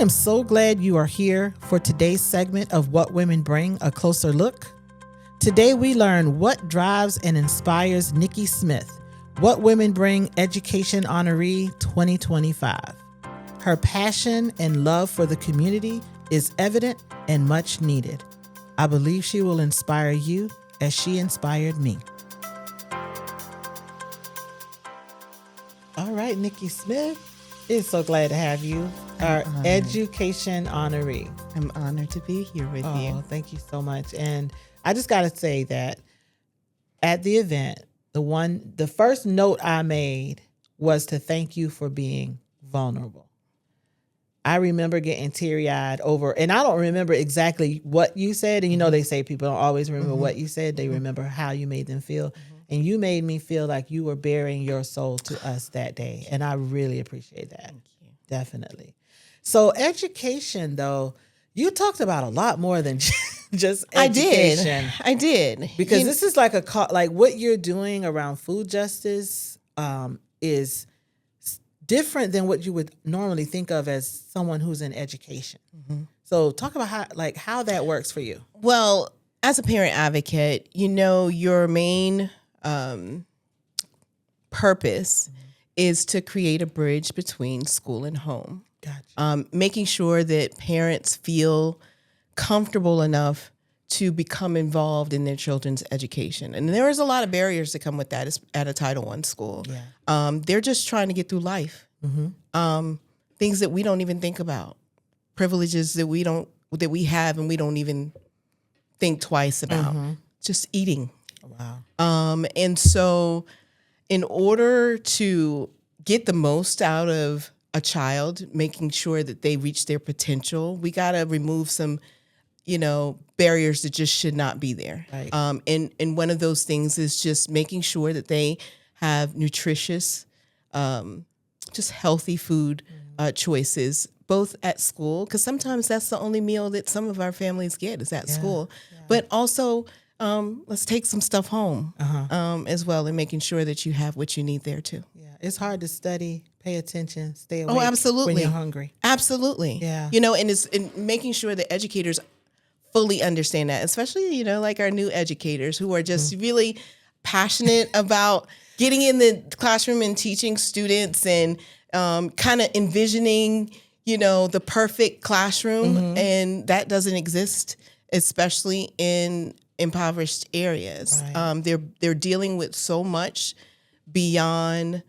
am so glad you are here for today's segment of What Women Bring, a closer look. Today we learn what drives and inspires Niki Smith, What Women Bring Education Honoree 2025. Her passion and love for the community is evident and much needed. I believe she will inspire you as she inspired me. All right, Niki Smith, it's so glad to have you, our Education Honoree. I'm honored to be here with you. Oh, thank you so much. And I just got to say that at the event, the first note I made was to thank you for being vulnerable. I remember getting teary-eyed over, and I don't remember exactly what you said. And you know, they say people don't always remember what you said. They remember how you made them feel. And you made me feel like you were bearing your soul to us that day. And I really appreciate that. Thank you. Definitely. So education, though, you talked about a lot more than just education. I did. Because this is like like what you're doing around food justice is different than what you would normally think of as someone who's in education. So talk about how that works for you. Well, as a parent advocate, you know, your main purpose is to create a bridge between school and home. Gotcha. Making sure that parents feel comfortable enough to become involved in their children's education. And there is a lot of barriers that come with that at a Title I school. Yeah. They're just trying to get through life. Things that we don't even think about, privileges that we have and we don't even think twice about. Just eating. Wow. And so in order to get the most out of a child, making sure that they reach their potential, we got to remove some, barriers that just should not be there. Right. And one of those things is just making sure that they have nutritious, just healthy food choices, both at school, because sometimes that's the only meal that some of our families get is at school, but also let's take some stuff home as well, and making sure that you have what you need there too. Yeah, it's hard to study, pay attention, stay awake. Oh, absolutely. When you're hungry. Absolutely. Yeah. And it's making sure that educators fully understand that, especially, like our new educators who are just really passionate about getting in the classroom and teaching students and kind of envisioning, the perfect classroom. And that doesn't exist, especially in impoverished areas. Right. They're dealing with so much beyond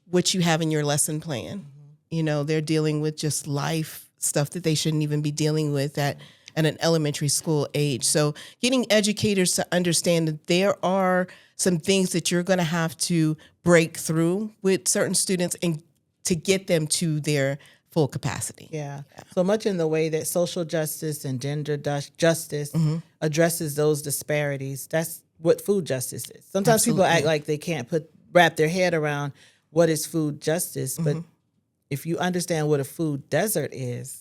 what you have in your lesson plan. They're dealing with just life stuff that they shouldn't even be dealing with at an elementary school age. So getting educators to understand that there are some things that you're going to have to break through with certain students and to get them to their full capacity. Yeah. So much in the way that social justice and gender justice addresses those disparities. That's what food justice is. Sometimes Absolutely. people act like they can't wrap their head around what is food justice, but if you understand what a food desert is,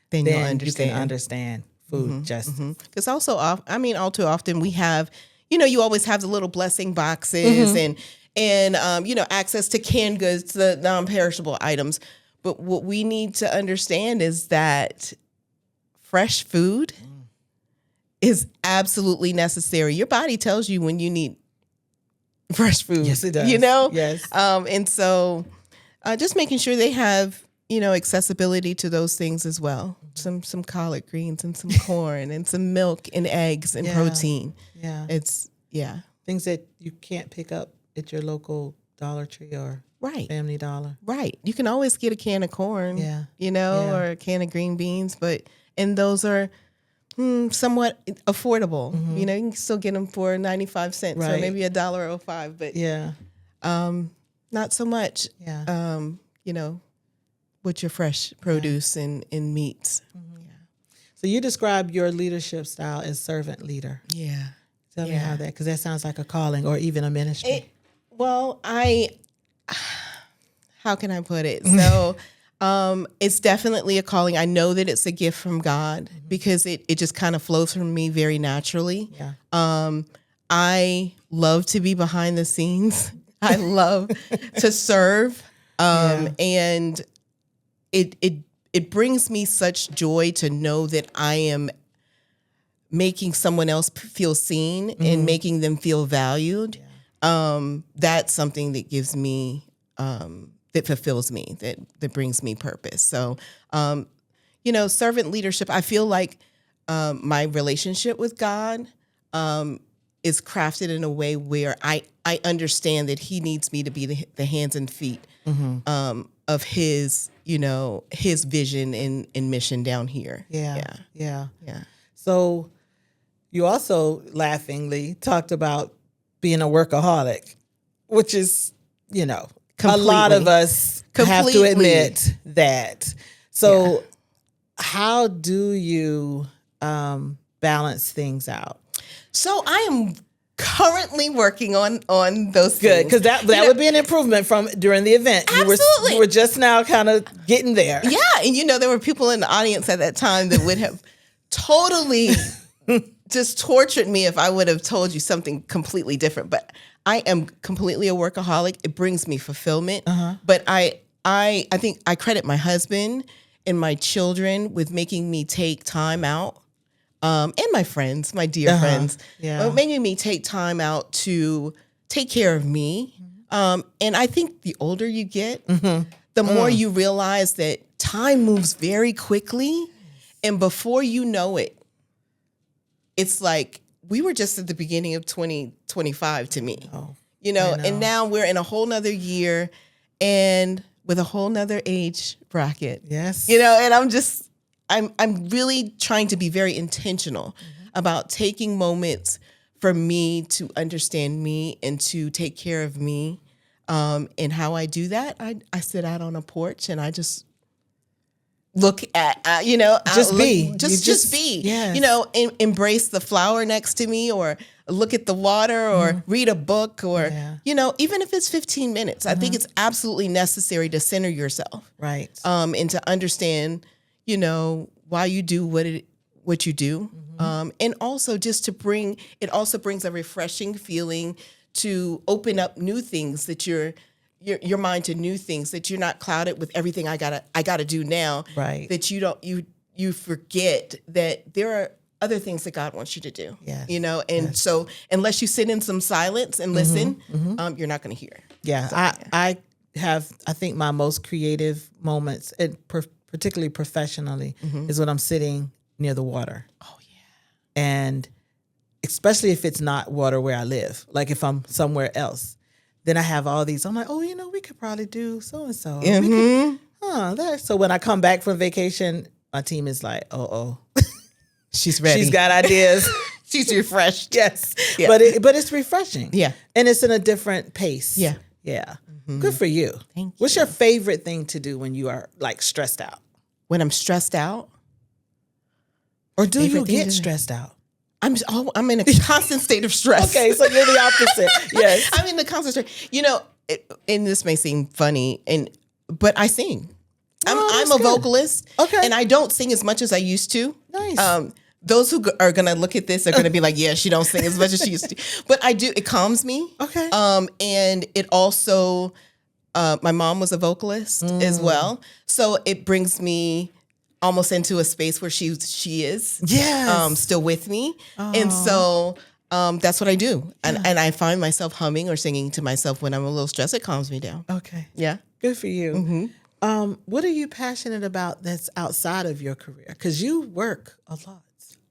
then you'll you can understand food justice. Because also, all too often we have, you always have the little blessing boxes and access to canned goods, the non-perishable items. But what we need to understand is that fresh food is absolutely necessary. Your body tells you when you need fresh food. Yes, it does. Yes. And so just making sure they have, accessibility to those things as well. Some collard greens and some corn and some milk and eggs and protein. Yeah. Things that you can't pick up at your local Dollar Tree or Family Dollar. Right. You can always get a can of corn, or a can of green beans, and those are somewhat affordable. You can still get them for 95 cents or maybe $1.05, but not so much, with your fresh produce and meats. So you describe your leadership style as servant leader. Yeah. Tell me how because that sounds like a calling or even a ministry. How can I put it? So it's definitely a calling. I know that it's a gift from God because it just kind of flows from me very naturally. Yeah. I love to be behind the scenes. I love to serve. And it it brings me such joy to know that I am making someone else feel seen and making them feel valued. That's something that gives me, that fulfills me, that brings me purpose. So, servant leadership, I feel like my relationship with God is crafted in a way where I understand that he needs me to be the hands and feet of his, his vision and mission down here. Yeah. So you also laughingly talked about being a workaholic, which is, a lot of us have to admit that. So how do you balance things out? So I am currently working on those things. Good, because that would be an improvement from during the event. Absolutely. You were just now kind of getting there. Yeah, and there were people in the audience at that time that would have totally just tortured me if I would have told you something completely different. But I am completely a workaholic. It brings me fulfillment. But I think I credit my husband and my children with making me take time out. And my friends, my dear friends, making me take time out to take care of me. And I think the older you get, the more you realize that time moves very quickly. And before you know it, it's like we were just at the beginning of 2025 to me, and now we're in a whole nother year and with a whole nother age bracket. Yes. And I'm really trying to be very intentional about taking moments for me to understand me and to take care of me. And how I do that, I sit out on a porch and I just look at, just be. Just be, yes. Embrace the flower next to me or look at the water or read a book or, even if it's 15 minutes, I think it's absolutely necessary to center yourself. Right. And to understand, why you do what you do. And also just it also brings a refreshing feeling to open up new things that your mind to new things that you're not clouded with everything I gotta do now. Right. That you forget that there are other things that God wants you to do. Yes. So unless you sit in some silence and listen, you're not going to hear. Yeah. So, I think my most creative moments, and particularly professionally, is when I'm sitting near the water. Oh yeah. And especially if it's not water where I live, like if I'm somewhere else, then I have all these. I'm like, we could probably do so and so. So when I come back from vacation, my team is like, she's ready. She's got ideas. She's refreshed. Yes. Yeah. But it's refreshing. Yeah. And it's in a different pace. Yeah. Yeah. Good for you. Thank you. What's your favorite thing to do when you are like stressed out? When I'm stressed out? Or do you get stressed out? I'm in a constant state of stress. Okay, so you're the opposite. Yes. I'm in the constant stress. And this may seem funny, but I sing. I'm a vocalist. Okay. And I don't sing as much as I used to. Nice. Those who are going to look at this are going to be like, yeah, she don't sing as much as she used to. But I do. It calms me. Okay. And it also, my mom was a vocalist as well. So it brings me almost into a space where she is. Yes. Still with me. And so that's what I do. And I find myself humming or singing to myself when I'm a little stressed. It calms me down. Okay. Yeah. Good for you. What are you passionate about that's outside of your career? Because you work a lot.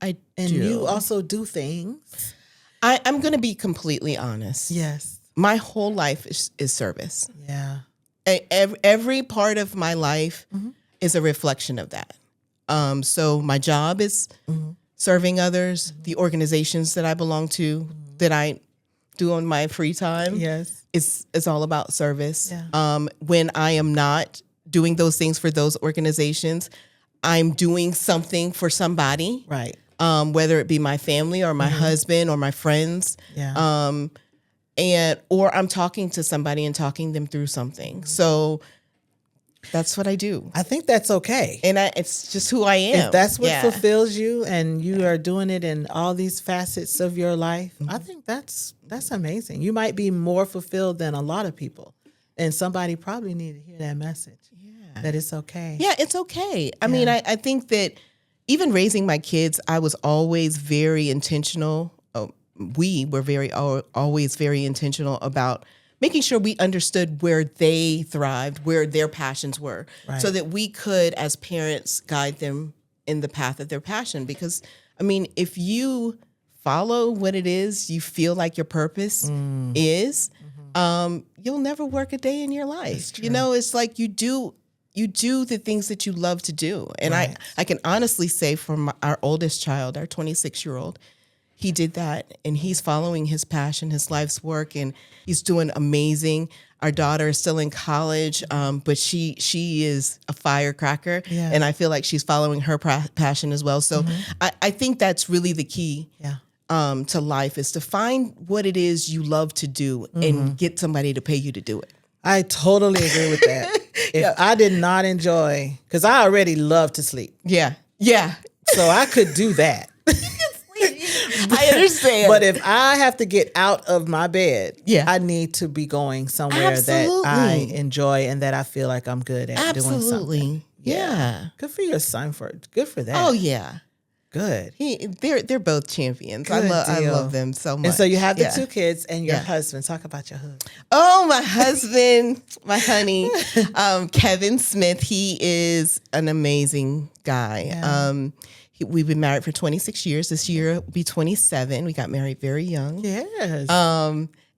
And you also do things. I'm going to be completely honest. Yes. My whole life is service. Yeah. Every part of my life is a reflection of that. So my job is serving others. The organizations that I belong to, that I do on my free time, it's all about service. Yeah. When I am not doing those things for those organizations, I'm doing something for somebody. Right. Whether it be my family or my husband or my friends. Yeah. Or I'm talking to somebody and talking them through something. So that's what I do. I think that's okay. And it's just who I am. If that's what fulfills you and you are doing it in all these facets of your life, I think that's amazing. You might be more fulfilled than a lot of people. And somebody probably needed to hear that message. Yeah. That it's okay. Yeah, it's okay. I mean, I think that even raising my kids, I was always very intentional. We were always very intentional about making sure we understood where they thrived, where their passions were, so that we could, as parents, guide them in the path of their passion. Because, I mean, if you follow what it is you feel like your purpose is, you'll never work a day in your life. You know, it's like you do the things that you love to do. And I can honestly say for our oldest child, our 26-year-old, he did that, and he's following his passion, his life's work, and he's doing amazing. Our daughter is still in college, but she is a firecracker, and I feel like she's following her passion as well. So I think that's really the key to life, is to find what it is you love to do and get somebody to pay you to do it. I totally agree with that. If I did not enjoy, because I already love to sleep. Yeah. So I could do that. I understand. But if I have to get out of my bed, I need to be going somewhere that I enjoy and that I feel like I'm good at doing something. Yeah. Good for your son good for that. Oh yeah. Good. They're both champions. I love them so much. And so you have the two kids and your husband. Talk about your husband. Oh, my husband, my honey, Kevin Smith. He is an amazing guy. Yeah. We've been married for 26 years. This year will be 27. We got married very young. Yes.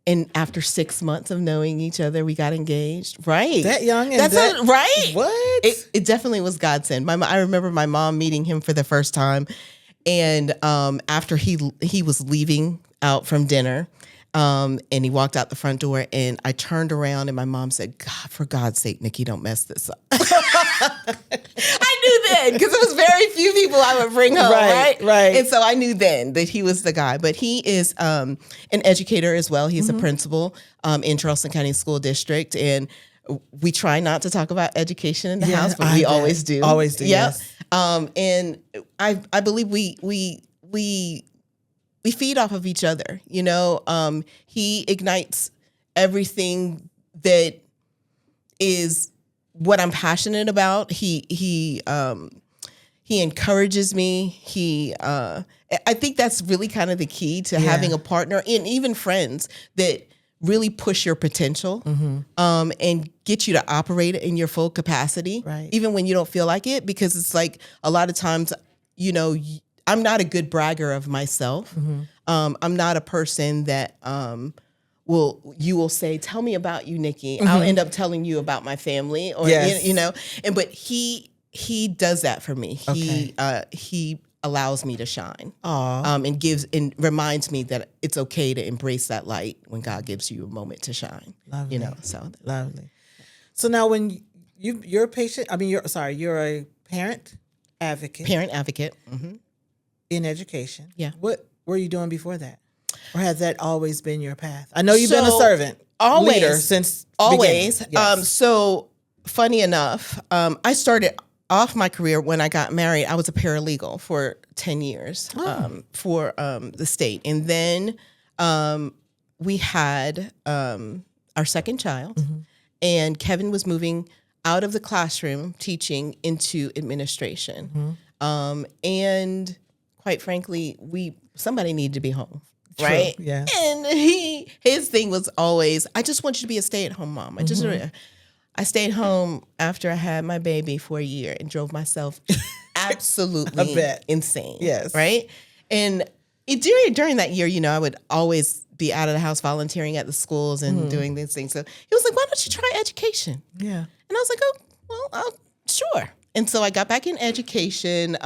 And after 6 months of knowing each other, we got engaged. Right. That young. And right. What? It definitely was godsend. I remember my mom meeting him for the first time. And after he was leaving out from dinner, and he walked out the front door, and I turned around and my mom said, "God, for God's sake, Niki, don't mess this up." I knew then, because it was very few people I would bring home, right? And so I knew then that he was the guy. But he is an educator as well. He's a principal in Charleston County School District, and we try not to talk about education in the house, but we always do. Always do. Yep. Yes. And I believe we feed off of each other. You know, he ignites everything that is what I'm passionate about. He encourages me. I think that's really kind of the key to having a partner and even friends that really push your potential, and get you to operate in your full capacity, even when you don't feel like it. Because it's like a lot of times, you know, I'm not a good bragger of myself. I'm not a person that you will say, "Tell me about you, Niki." I'll end up telling you about my family, or you know. But he does that for me. He allows me to shine, and reminds me that it's okay to embrace that light when God gives you a moment to shine. Lovely. You know, so lovely. So now, when you're a patient, you're a parent advocate. Parent advocate in education. Yeah. What were you doing before that, or has that always been your path? I know you've been a servant leader since always. Yes. So funny enough, I started off my career when I got married. I was a paralegal for 10 years for the state. And then we had our second child, and Kevin was moving out of the classroom teaching into administration. And quite frankly, somebody needed to be home. True. Right? Yeah. And his thing was always, "I just want you to be a stay-at-home mom." I stayed home after I had my baby for a year and drove myself absolutely insane. Yes. Right? And during that year, you know, I would always be out of the house volunteering at the schools and doing these things. So he was like, "Why don't you try education?" Yeah. And I was like, "Oh, well, sure." And so I got back in education.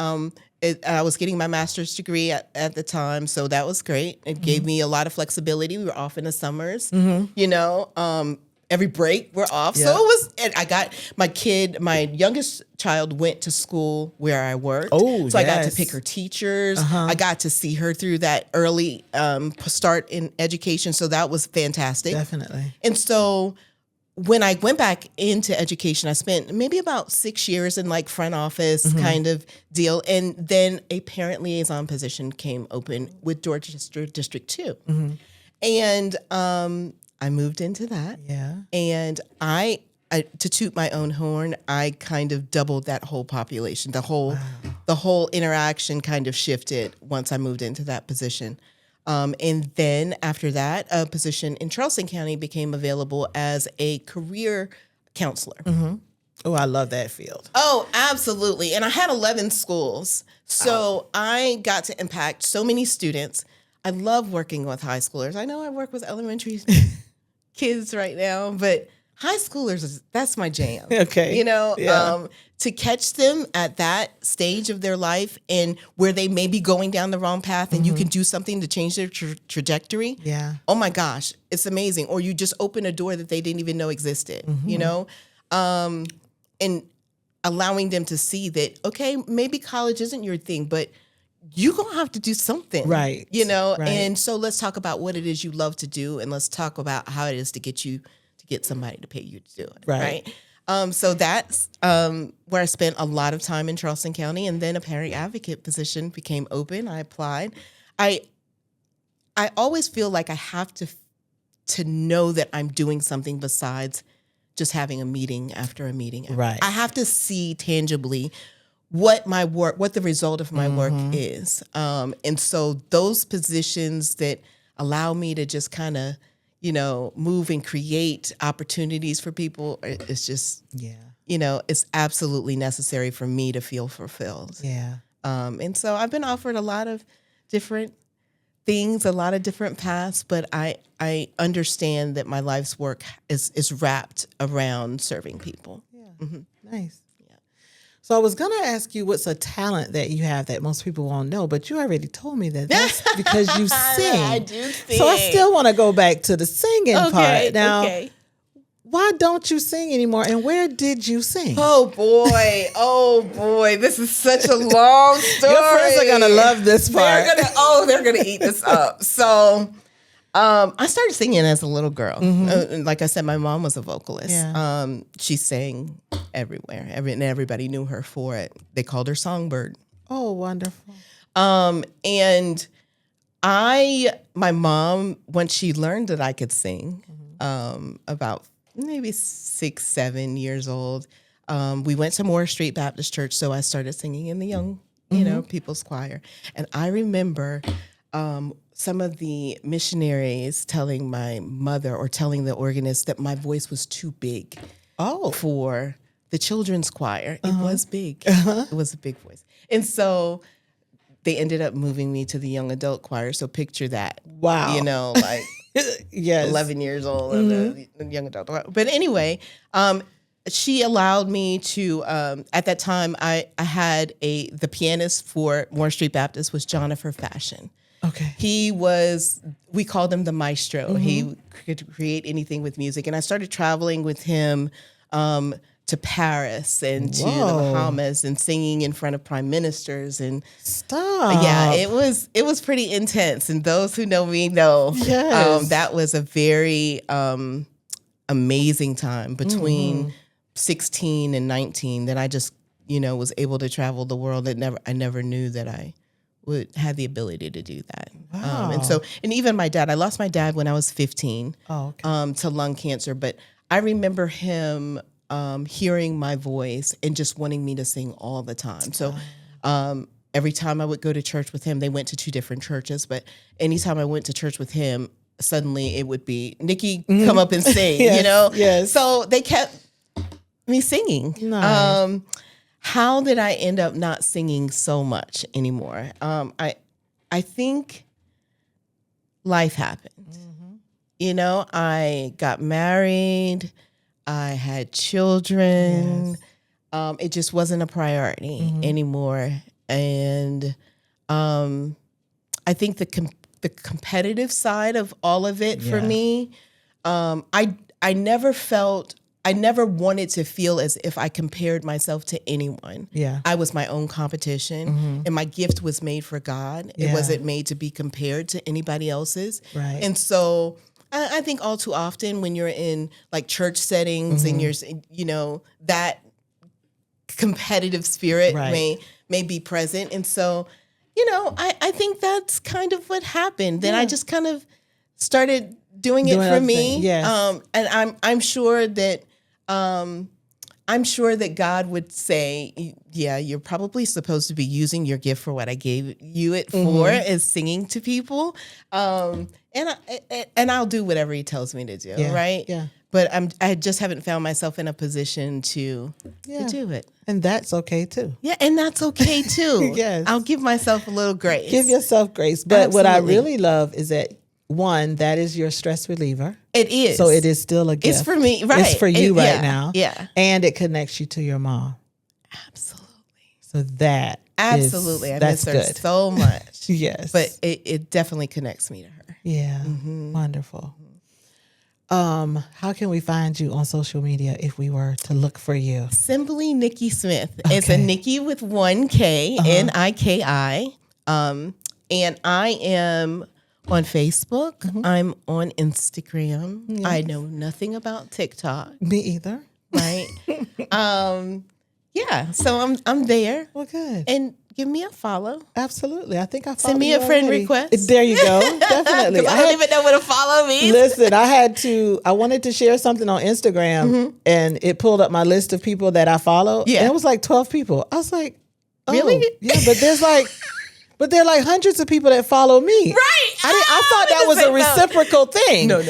I was getting my master's degree at the time, so that was great. It gave me a lot of flexibility. We were off in the summers, you know. Every break we're off. Yeah. So it was, and I got my youngest child went to school where I worked. Oh, so I got to pick her teachers. I got to see her through that early start in education. So that was fantastic. Definitely. And so when I went back into education, I spent maybe about 6 years in like front office kind of deal. And then a parent liaison position came open with Dorchester District 2. And I moved into that. Yeah. And I to toot my own horn, I kind of doubled that whole population. The whole interaction kind of shifted once I moved into that position. And then after that, a position in Charleston County became available as a career counselor. Oh, I love that field. Oh, absolutely. And I had 11 schools. So I got to impact so many students. I love working with high schoolers. I know I work with elementary kids right now, but high schoolers, that's my jam. Okay. You know, to catch them at that stage of their life and where they may be going down the wrong path and you can do something to change their trajectory. Yeah. Oh my gosh, it's amazing. Or you just open a door that they didn't even know existed, you know? And allowing them to see that, okay, maybe college isn't your thing, but you're going to have to do something. Right. You know? Right. And so let's talk about what it is you love to do, and let's talk about how it is to get somebody to pay you to do it. Right. So that's where I spent a lot of time in Charleston County, and then a parent advocate position became open. I applied. I always feel like I have to know that I'm doing something besides just having a meeting after a meeting. Right. I have to see tangibly what the result of my work is. And so those positions that allow me to just kind of, you know, move and create opportunities for people, it's just, you know, it's absolutely necessary for me to feel fulfilled. Yeah. And so I've been offered a lot of different things, a lot of different paths, but I understand that my life's work is wrapped around serving people. Yeah. Nice. Yeah. So I was going to ask you what's a talent that you have that most people won't know, but you already told me that that's because you sing. I do sing. So I still want to go back to the singing part. Now, okay. why don't you sing anymore, and where did you sing? Oh boy, this is such a long story. Your friends are gonna love this part. They're gonna eat this up. So, I started singing as a little girl. Like I said, my mom was a vocalist. Yeah. She sang everywhere. And everybody knew her for it. They called her Songbird. Oh, wonderful. And my mom, when she learned that I could sing, about maybe 6, 7 years old, we went to Moore Street Baptist Church. So I started singing in the young, people's choir. And I remember some of the missionaries telling my mother or telling the organist that my voice was too big for the children's choir. It was big. It was a big voice. And so they ended up moving me to the young adult choir. So picture that. Wow. You know, like yes. 11 years old and a young adult. But anyway, she allowed me to, at that time, I had the pianist for Moore Street Baptist was Jonathan Fashion. Okay. We called him the maestro. He could create anything with music. And I started traveling with him to Paris and to the Bahamas and singing in front of prime ministers and stop. Yeah, it was pretty intense. And those who know me know that was a very amazing time between 16 and 19 that I just, was able to travel the world. I never knew that I would have the ability to do that. Wow. And even my dad, I lost my dad when I was 15 to lung cancer, but I remember him hearing my voice and just wanting me to sing all the time. So every time I would go to church with him, they went to 2 different churches, but anytime I went to church with him, suddenly it would be, Niki, come up and sing, Yes. So they kept me singing. Nice. How did I end up not singing so much anymore? I think life happened. I got married. I had children. Yes. It just wasn't a priority anymore. And I think the competitive side of all of it for me, I never wanted to feel as if I compared myself to anyone. Yeah. I was my own competition, and my gift was made for God. It wasn't made to be compared to anybody else's. Right. And so I think all too often when you're in like church settings and you're, that competitive spirit may be present. And so, I think that's kind of what happened. Then I just kind of started doing it for me. Yes. And I'm sure that I'm sure that God would say, yeah, you're probably supposed to be using your gift for what I gave you it for, is singing to people. And I'll do whatever he tells me to do, right? Yeah. But I just haven't found myself in a position to do it. And that's okay too. Yeah, and that's okay too. Yes. I'll give myself a little grace. Give yourself grace. But what I really love is that, one, that is your stress reliever. It is. So it is still a gift. It's for me, right? It's for you right now. Yeah. And it connects you to your mom. Absolutely. So that Absolutely. I miss that's her good. so much. Yes. But it definitely connects me to her. Yeah. Wonderful. How can we find you on social media if we were to look for you? Simply Niki Smith. It's a Niki with 1 K, Niki. And I am on Facebook. I'm on Instagram. Yes. I know nothing about TikTok. Me either. Right? Yeah. So I'm there. Well, good. And give me a follow. Absolutely. I think I followed Send me you a friend already. request. There you go. Definitely. I don't even know where to follow me. Listen, I wanted to share something on Instagram and it pulled up my list of people that I follow. Yeah. And it was like 12 people. I was like, oh, Really? Yeah, but there are like hundreds of people that follow me. Right. I thought that was a reciprocal thing. No.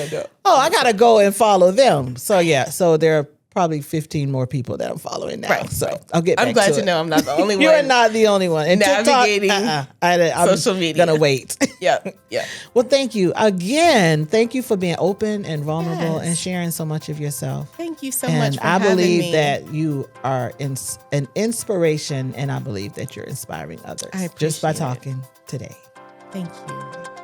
Oh, I got to go and follow them. So yeah, so there are probably 15 more people that I'm following now. Right. So I'll get back to it. I'm glad to know I'm not the only one. You're not the only one. And navigating I'm social media. going to wait. Yeah. Well, thank you again. Thank you for being open and vulnerable and sharing so much of yourself. Thank you so And much for I having believe me. that you are an inspiration, and I believe that you're inspiring others I just by appreciate it. talking today. Thank you.